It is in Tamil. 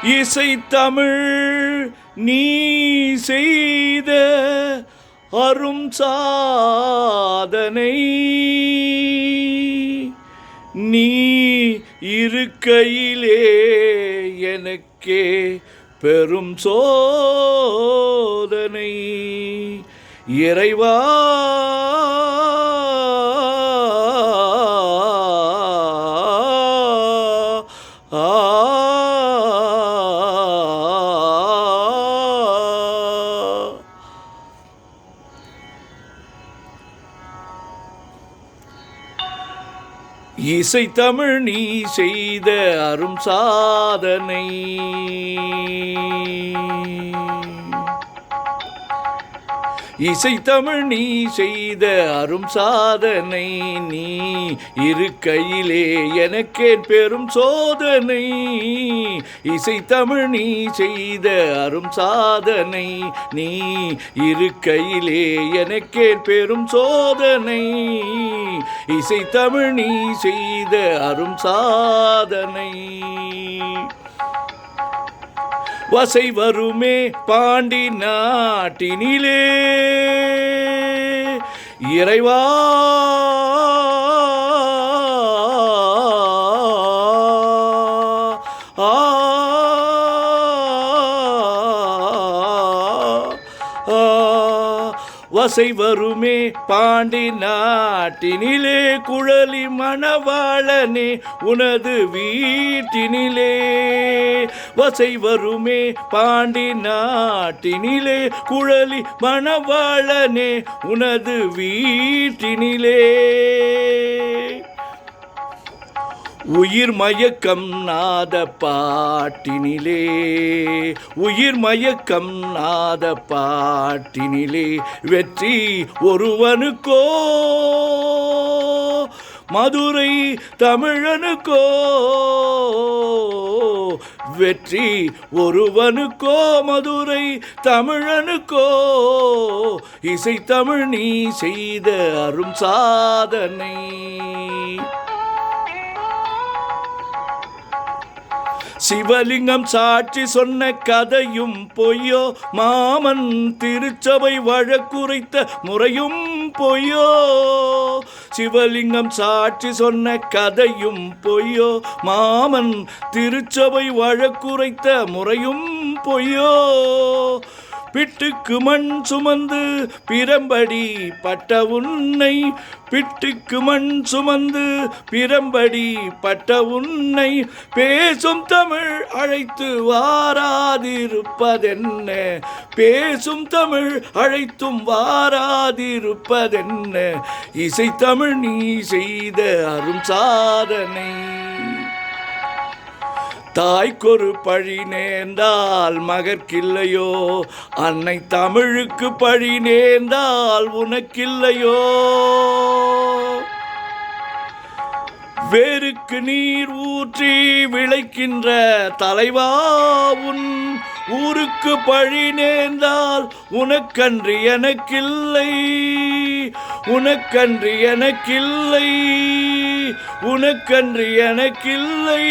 இசைத்தமிழ் நீ செய்த அரும் சாதனை, நீ இருக்கையிலே எனக்கே பெரும் சோதனை. இறைவா இசைத்தமிழ் நீ செய்த அரும் சாதனை, இசைத்தமிழ் நீ செய்த அரும் சாதனை, நீ இருக்கையிலே எனக்கே பெரும் சோதனை. இசைத்தமிழ் நீ செய்த அரும் சாதனை, நீ இருக்கையிலே எனக்கே பெரும் சோதனை. இசைத்தமிழ் நீ செய்த அரும் சாதனை. வசை வருமே பாண்டி நாட்டினிலே இறைவா, வசை வருமே பாண்டி நாட்டினிலே குழலி மணவாளனே உனது வீட்டினிலே. வசை வருமே பாண்டி நாட்டினிலே குழலி மணவாளனே உனது வீட்டினிலே. உயிர் மயக்கம் நாத பாட்டினிலே, உயிர் மயக்கம் நாத பாட்டினிலே வெற்றி ஒருவனுக்கோ மதுரை தமிழனுக்கோ, வெற்றி ஒருவனுக்கோ மதுரை தமிழனுக்கோ. இசைத்தமிழ் நீ செய்த அரும் சாதனை. சிவலிங்கம் சாட்சி சொன்ன கதையும் பொய்யோ, மாமன் திருச்சபை வழக்குரைத்த முறையும் பொய்யோ. சிவலிங்கம் சாட்சி சொன்ன கதையும் பொய்யோ, மாமன் திருச்சபை வழக்குரைத்த முறையும் பொய்யோ. பிட்டுக்கு மண் சுமந்து பிரம்படி பட்ட உன்னை, பிட்டுக்கு மண் சுமந்து பிரம்படி பட்ட உன்னை பேசும் தமிழ் அழைத்து வாராதிருப்பதென்ன, பேசும் தமிழ் அழைத்தும் வாராதிருப்பதென்ன. இசைத்தமிழ் நீ செய்த அரும் சாதனை. தாய்க்கொரு பழி நேர்ந்தால் மகற்கில்லையோ, அன்னை தமிழுக்கு பழி நேர்ந்தால் உனக்கில்லையோ. வேருக்கு நீர் ஊற்றி விளைக்கின்ற தலைவாவுன் ஊருக்கு பழி நேர்ந்தால் உனக்கன்று எனக்கில்லை, உனக்கன்று எனக்கில்லை, உனக்கன்று எனக்கில்லை.